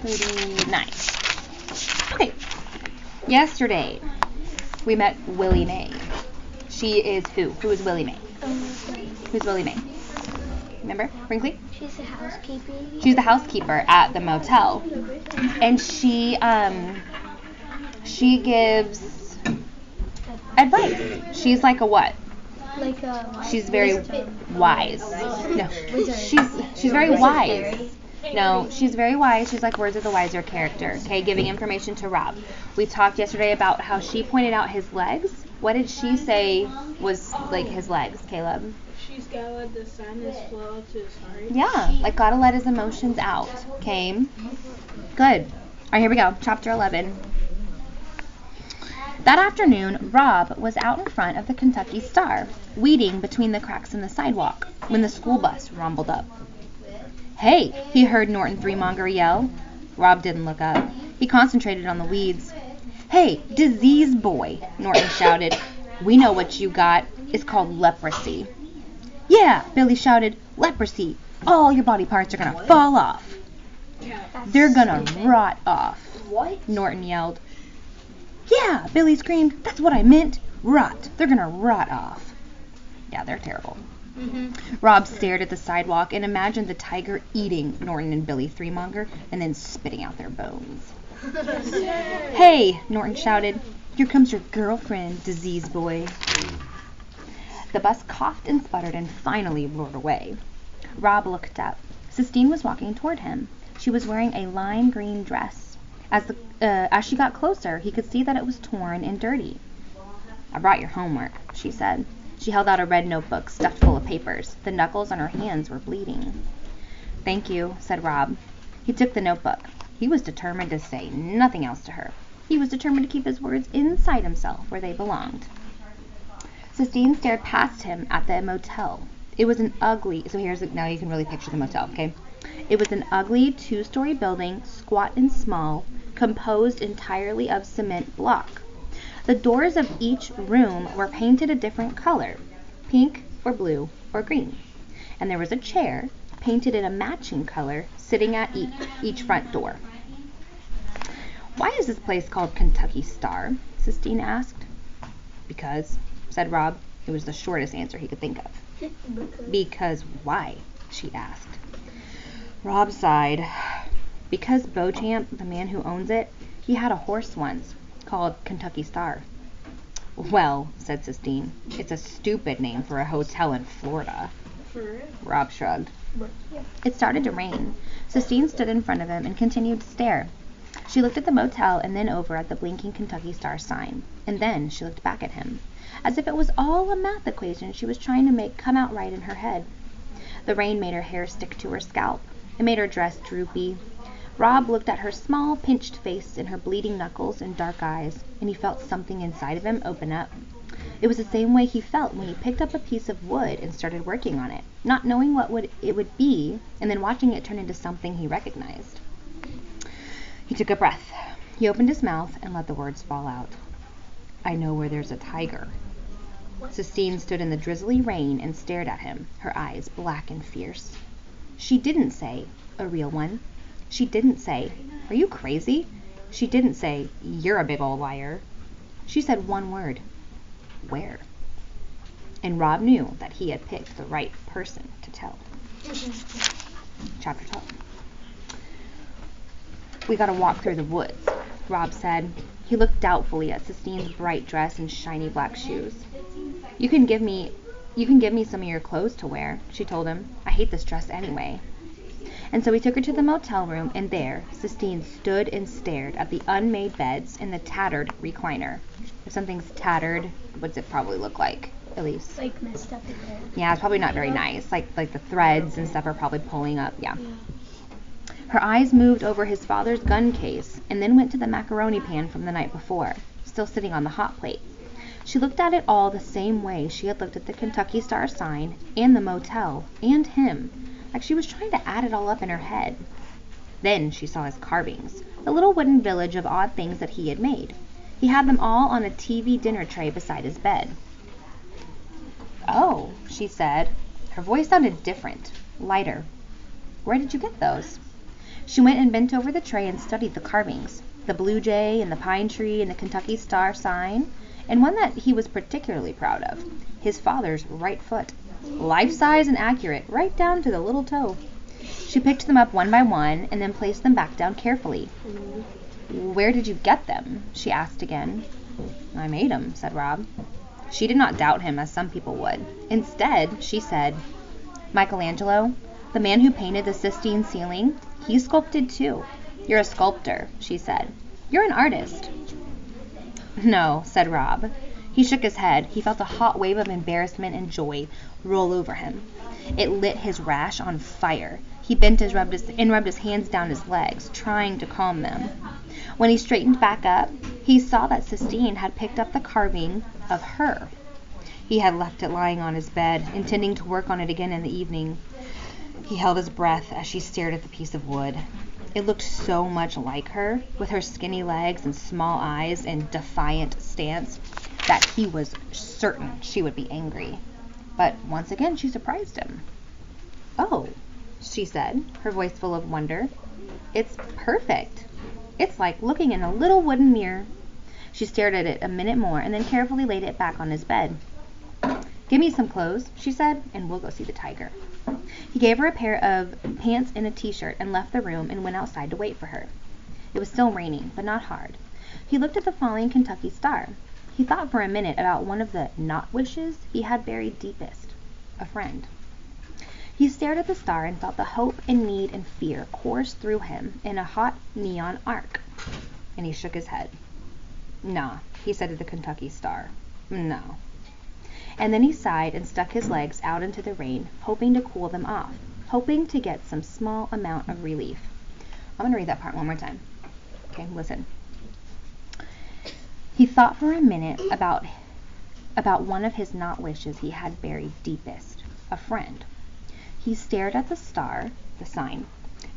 39. Okay. Yesterday, we met Willie Mae. She is who? Who is Willie Mae? Who's Willie Mae? Remember? Brinkley? She's the housekeeper. She's the housekeeper at the motel. And she gives advice. She's like a what? Like a... She's very wise. No, she's very wise. No, she's very wise. She's like words of the wiser character. Okay, giving information to Rob. We talked yesterday about how she pointed out his legs. What did she say was like his legs, Caleb? She's gotta let the sadness flow out to his heart. Yeah, like gotta let his emotions out. Okay, good. All right, here we go. Chapter 11. That afternoon, Rob was out in front of the Kentucky Star, weeding between the cracks in the sidewalk, when the school bus rumbled up. "Hey," he heard Norton Threemonger yell. Rob didn't look up. He concentrated on the weeds. "Hey, disease boy," Norton shouted. "We know what you got. It's called leprosy." "Yeah," Billy shouted. "Leprosy. All your body parts are gonna fall off." "They're gonna rot off," Norton yelled. "Yeah," Billy screamed. "That's what I meant. Rot. They're gonna rot off." Yeah, they're terrible. Rob stared at the sidewalk and imagined the tiger eating Norton and Billy Threemonger and then spitting out their bones. "Hey," Norton shouted. "Here comes your girlfriend, disease boy." The bus coughed and sputtered and finally roared away. Rob looked up. Sistine was walking toward him. She was wearing a lime green dress. As she got closer, he could see that it was torn and dirty. "I brought your homework," she said. She held out a red notebook stuffed full of papers. The knuckles on her hands were bleeding. "Thank you," said Rob. He took the notebook. He was determined to say nothing else to her. He was determined to keep his words inside himself where they belonged. Sistine stared past him at the motel. It was an ugly, now you can really picture the motel, okay? It was an ugly 2-story building, squat and small, composed entirely of cement block. The doors of each room were painted a different color, pink or blue or green. And there was a chair, painted in a matching color, sitting at each front door. "Why is this place called Kentucky Star?" Sistine asked. "Because," said Rob. It was the shortest answer he could think of. "Because why?" she asked. Rob sighed. "Because Beauchamp, the man who owns it, he had a horse once, called Kentucky Star." "Well," said Sistine, "it's a stupid name for a hotel in Florida." For real? Rob shrugged. It started to rain. Sistine stood in front of him and continued to stare. She looked at the motel and then over at the blinking Kentucky Star sign. And then she looked back at him, as if it was all a math equation she was trying to make come out right in her head. The rain made her hair stick to her scalp. It made her dress droopy. Rob looked at her small, pinched face and her bleeding knuckles and dark eyes, and he felt something inside of him open up. It was the same way he felt when he picked up a piece of wood and started working on it, not knowing what it would be, and then watching it turn into something he recognized. He took a breath. He opened his mouth and let the words fall out. "I know where there's a tiger." Sistine stood in the drizzly rain and stared at him, her eyes black and fierce. She didn't say, "A real one." She didn't say, "Are you crazy?" She didn't say, "You're a big old liar." She said one word, "Where?" And Rob knew that he had picked the right person to tell. Chapter 12. "We gotta walk through the woods," Rob said. He looked doubtfully at Sistine's bright dress and shiny black shoes. You can give me some of your clothes to wear," she told him. "I hate this dress anyway." And so he took her to the motel room, and there Sistine stood and stared at the unmade beds and the tattered recliner. If something's tattered, what does it probably look like, Elise? Like messed up in there. Yeah, it's probably not very nice. Like the threads and stuff are probably pulling up. Yeah. Her eyes moved over his father's gun case and then went to the macaroni pan from the night before, still sitting on the hot plate. She looked at it all the same way she had looked at the Kentucky Star sign and the motel and him, like she was trying to add it all up in her head. Then she saw his carvings, the little wooden village of odd things that he had made. He had them all on a TV dinner tray beside his bed. "Oh," she said. Her voice sounded different, lighter. "Where did you get those?" She went and bent over the tray and studied the carvings, the blue jay and the pine tree and the Kentucky Star sign, and one that he was particularly proud of, his father's right foot, life-size and accurate, right down to the little toe. She picked them up one by one and then placed them back down carefully. "Where did you get them?" she asked again. "I made 'em," said Rob. She did not doubt him as some people would. Instead, she said, "Michelangelo, the man who painted the Sistine ceiling, he sculpted too. You're a sculptor," she said. "You're an artist." "No," said Rob. He shook his head. He felt a hot wave of embarrassment and joy roll over him. It lit his rash on fire. He bent and rubbed his hands down his legs, trying to calm them. When he straightened back up, he saw that Sistine had picked up the carving of her. He had left it lying on his bed, intending to work on it again in the evening. He held his breath as she stared at the piece of wood. It looked so much like her, with her skinny legs and small eyes and defiant stance, that he was certain she would be angry. But once again she surprised him. "Oh," she said, her voice full of wonder. "It's perfect. It's like looking in a little wooden mirror." She stared at it a minute more and then carefully laid it back on his bed. "Give me some clothes," she said, "and we'll go see the tiger." He gave her a pair of pants and a t-shirt and left the room and went outside to wait for her. It was still raining, but not hard. He looked at the falling Kentucky Star. He thought for a minute about one of the not wishes he had buried deepest, a friend. He stared at the star and felt the hope and need and fear course through him in a hot neon arc. And he shook his head. "Nah," he said to the Kentucky Star. "No." And then he sighed and stuck his legs out into the rain, hoping to cool them off, hoping to get some small amount of relief. I'm going to read that part one more time. Okay, listen. He thought for a minute about one of his not wishes he had buried deepest, a friend. He stared at the star, the sign,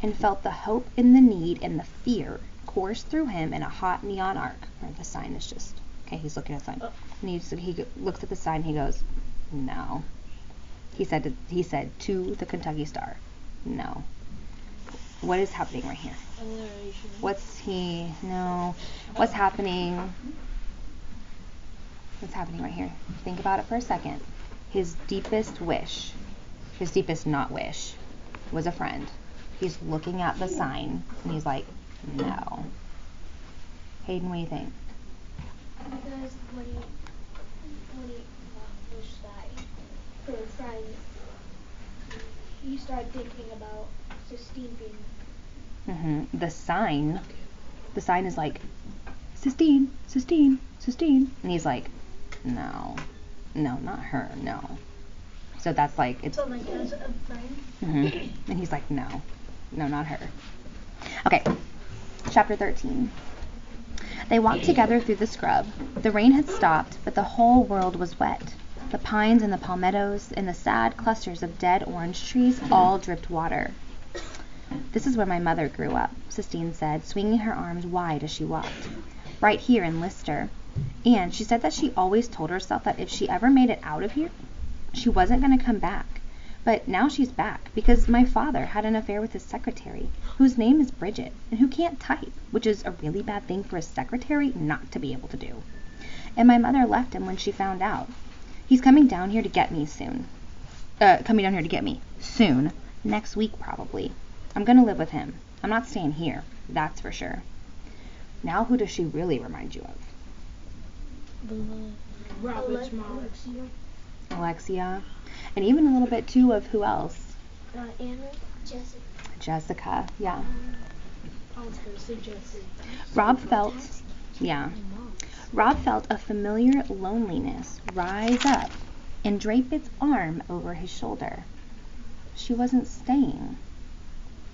and felt the hope and the need and the fear course through him in a hot neon arc. Or the sign is just, okay, he's looking at the sign. And he looks at the sign and he goes, "No." He said to the Kentucky Star, "No." What is happening right here? What's happening? What's happening right here? Think about it for a second. His deepest wish, his deepest not wish, was a friend. He's looking at the sign and he's like, "No." Hayden, what do you think? Because when he wish that for a friend, he started thinking about Sistine being. The sign is like, "Sistine, Sistine, Sistine," and he's like, "No, not her, no." So that's like it's. So like as a friend. And he's like, "No, not her." Okay, chapter 13. They walked together through the scrub. The rain had stopped, but the whole world was wet. The pines and the palmettos and the sad clusters of dead orange trees all dripped water. "This is where my mother grew up," Sistine said, swinging her arms wide as she walked. "Right here in Lister. And she said that she always told herself that if she ever made it out of here, she wasn't going to come back. But now she's back because my father had an affair with his secretary, whose name is Bridget, and who can't type, which is a really bad thing for a secretary not to be able to do. And my mother left him when she found out. He's coming down here to get me soon. Soon. Next week, probably. I'm going to live with him. I'm not staying here, that's for sure." Now who does she really remind you of? Robert's mom. Alexia. And even a little bit too of who else? Anna. Jessica, yeah. I was going to say Jesse. Rob felt a familiar loneliness rise up and drape its arm over his shoulder. She wasn't staying.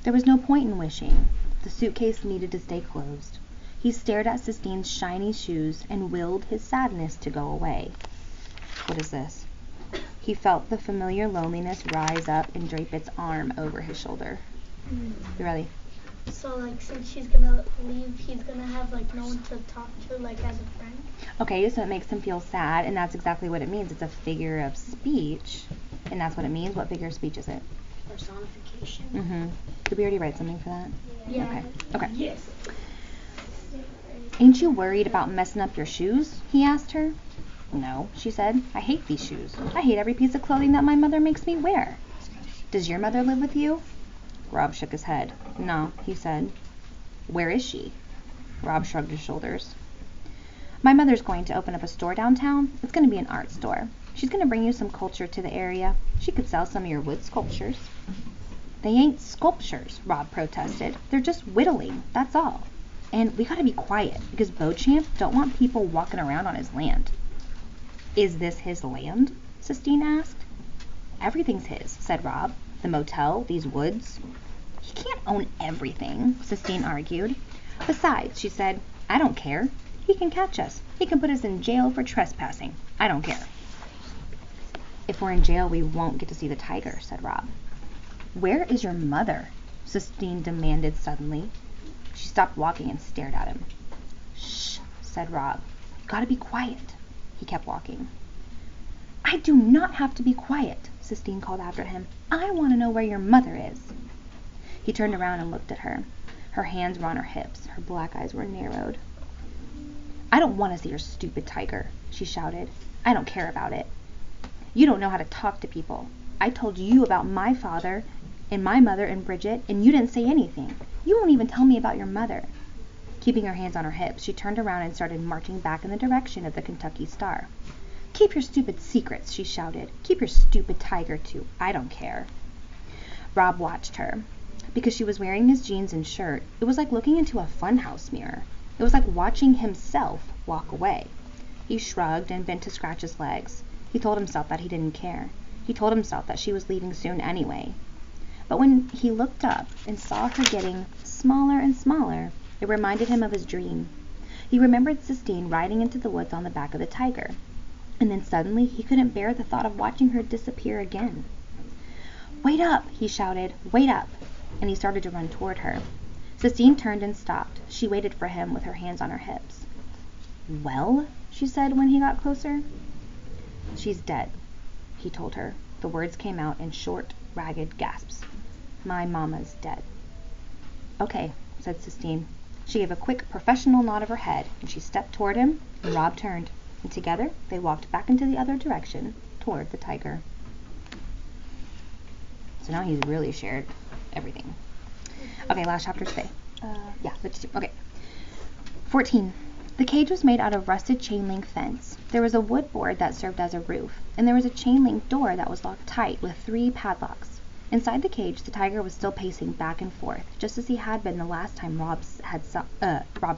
There was no point in wishing. The suitcase needed to stay closed. He stared at Sistine's shiny shoes and willed his sadness to go away. What is this? He felt the familiar loneliness rise up and drape its arm over his shoulder. You ready? So like since she's gonna leave, he's gonna have like no one to talk to like as a friend. Okay, so it makes him feel sad, and that's exactly what it means. It's a figure of speech, and that's what it means. What figure of speech is it? A personification. Mm-hmm. Did we already write something for that? Yeah. Okay. Yes. Ain't you worried about messing up your shoes? He asked her. No, she said. I hate these shoes. I hate every piece of clothing that my mother makes me wear. Does your mother live with you? Rob shook his head. No, he said. Where is she? Rob shrugged his shoulders. My mother's going to open up a store downtown. It's going to be an art store. She's going to bring you some culture to the area. She could sell some of your wood sculptures. They ain't sculptures, Rob protested. They're just whittling, that's all. And we gotta be quiet, because Beauchamp don't want people walking around on his land. Is this his land? Sistine asked. Everything's his, said Rob. The motel, these woods. He can't own everything, Sistine argued. Besides, she said, I don't care. He can catch us. He can put us in jail for trespassing. I don't care. If we're in jail, we won't get to see the tiger, said Rob. Where is your mother? Sistine demanded suddenly. She stopped walking and stared at him. Shh, said Rob. Gotta be quiet. He kept walking. I do not have to be quiet, Sistine called after him. I want to know where your mother is. He turned around and looked at her. Her hands were on her hips. Her black eyes were narrowed. I don't want to see your stupid tiger, she shouted. I don't care about it. You don't know how to talk to people. I told you about my father and my mother and Bridget, and you didn't say anything. You won't even tell me about your mother. Keeping her hands on her hips, she turned around and started marching back in the direction of the Kentucky Star. Keep your stupid secrets, she shouted. Keep your stupid tiger, too. I don't care. Rob watched her. Because she was wearing his jeans and shirt, it was like looking into a funhouse mirror. It was like watching himself walk away. He shrugged and bent to scratch his legs. He told himself that he didn't care. He told himself that she was leaving soon anyway. But when he looked up and saw her getting smaller and smaller, it reminded him of his dream. He remembered Sistine riding into the woods on the back of the tiger. And then suddenly he couldn't bear the thought of watching her disappear again. Wait up, he shouted. Wait up. And he started to run toward her. Sistine turned and stopped. She waited for him with her hands on her hips. Well, she said when he got closer. She's dead, he told her. The words came out in short, ragged gasps. My mama's dead. Okay, said Sistine. She gave a quick professional nod of her head, and she stepped toward him, and Rob turned, and together they walked back into the other direction, toward the tiger. So now he's really shared everything. Okay, last chapter today. Okay. 14. The cage was made out of rusted chain link fence. There was a wood board that served as a roof, and there was a chain link door that was locked tight with 3 padlocks. Inside the cage, the tiger was still pacing back and forth, just as he had been the last time Rob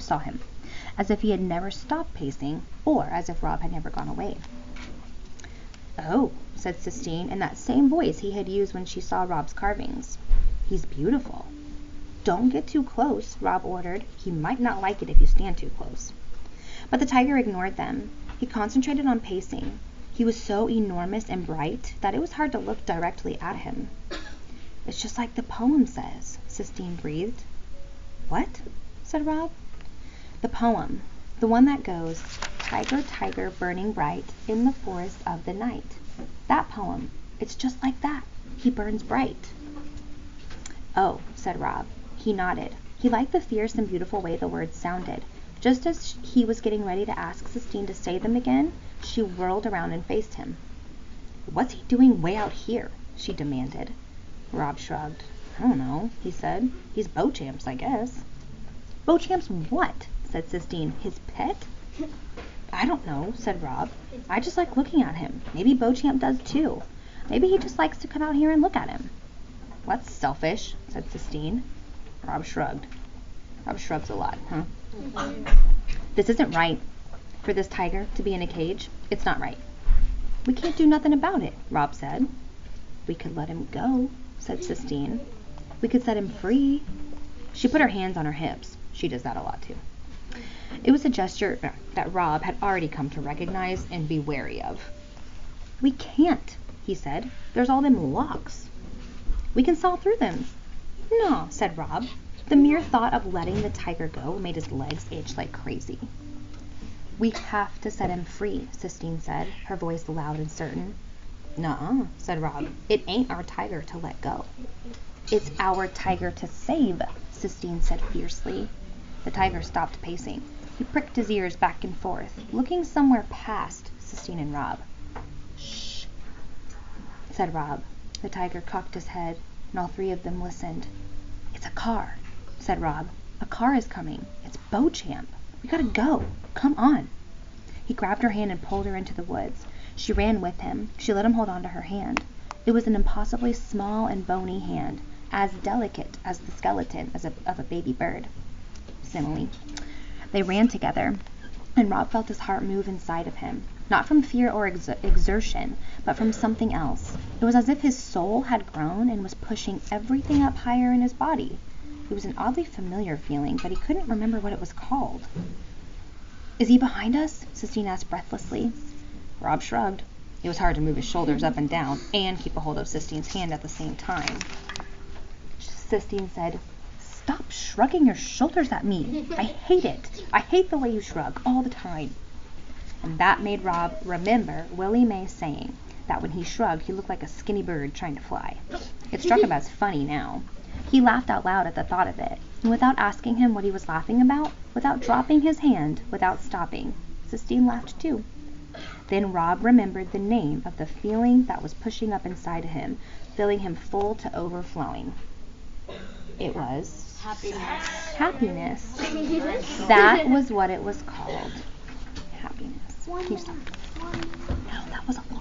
saw him, as if he had never stopped pacing, or as if Rob had never gone away. Oh, said Sistine in that same voice he had used when she saw Rob's carvings. He's beautiful. Don't get too close, Rob ordered. He might not like it if you stand too close. But the tiger ignored them. He concentrated on pacing. He was so enormous and bright that it was hard to look directly at him. It's just like the poem says, Sistine breathed. What? Said Rob. The poem. The one that goes, Tiger, tiger, burning bright in the forest of the night. That poem. It's just like that. He burns bright. Oh, said Rob. He nodded. He liked the fierce and beautiful way the words sounded. Just as he was getting ready to ask Sistine to say them again, she whirled around and faced him. What's he doing way out here? She demanded. Rob shrugged. I don't know, he said. He's Beauchamp's, I guess. Beauchamp's what? Said Sistine. His pet? I don't know, said Rob. I just like looking at him. Maybe Beauchamp does too. Maybe he just likes to come out here and look at him. That's selfish, said Sistine. Rob shrugged. Rob shrugs a lot, huh? This isn't right. For this tiger to be in a cage, it's not right. We can't do nothing about it, Rob said. We could let him go, said Sistine. We could set him free. She put her hands on her hips. She does that a lot too. It was a gesture that Rob had already come to recognize and be wary of. We can't, he said. There's all them locks. We can saw through them. No, said Rob. The mere thought of letting the tiger go made his legs itch like crazy. We have to set him free, Sistine said, her voice loud and certain. "Nuh-uh," said Rob. "It ain't our tiger to let go." "It's our tiger to save," Sistine said fiercely. The tiger stopped pacing. He pricked his ears back and forth, looking somewhere past Sistine and Rob. "Shh," said Rob. The tiger cocked his head, and all three of them listened. "It's a car," said Rob. "A car is coming. It's Beauchamp. We gotta go. Come on." He grabbed her hand and pulled her into the woods. She ran with him. She let him hold on to her hand. It was an impossibly small and bony hand, as delicate as the skeleton of a baby bird. Simile. They ran together, and Rob felt his heart move inside of him, not from fear or exertion, but from something else. It was as if his soul had grown and was pushing everything up higher in his body. It was an oddly familiar feeling, but he couldn't remember what it was called. "Is he behind us?" Sistine asked breathlessly. Rob shrugged. It was hard to move his shoulders up and down and keep a hold of Sistine's hand at the same time. Sistine said, "Stop shrugging your shoulders at me. I hate it. I hate the way you shrug all the time." And that made Rob remember Willie Mae saying that when he shrugged, he looked like a skinny bird trying to fly. It struck him as funny now. He laughed out loud at the thought of it, and without asking him what he was laughing about, without dropping his hand, without stopping, Sistine laughed too. Then Rob remembered the name of the feeling that was pushing up inside of him, filling him full to overflowing. It was happiness. That was what it was called. Happiness. Can you stop? No, that was a long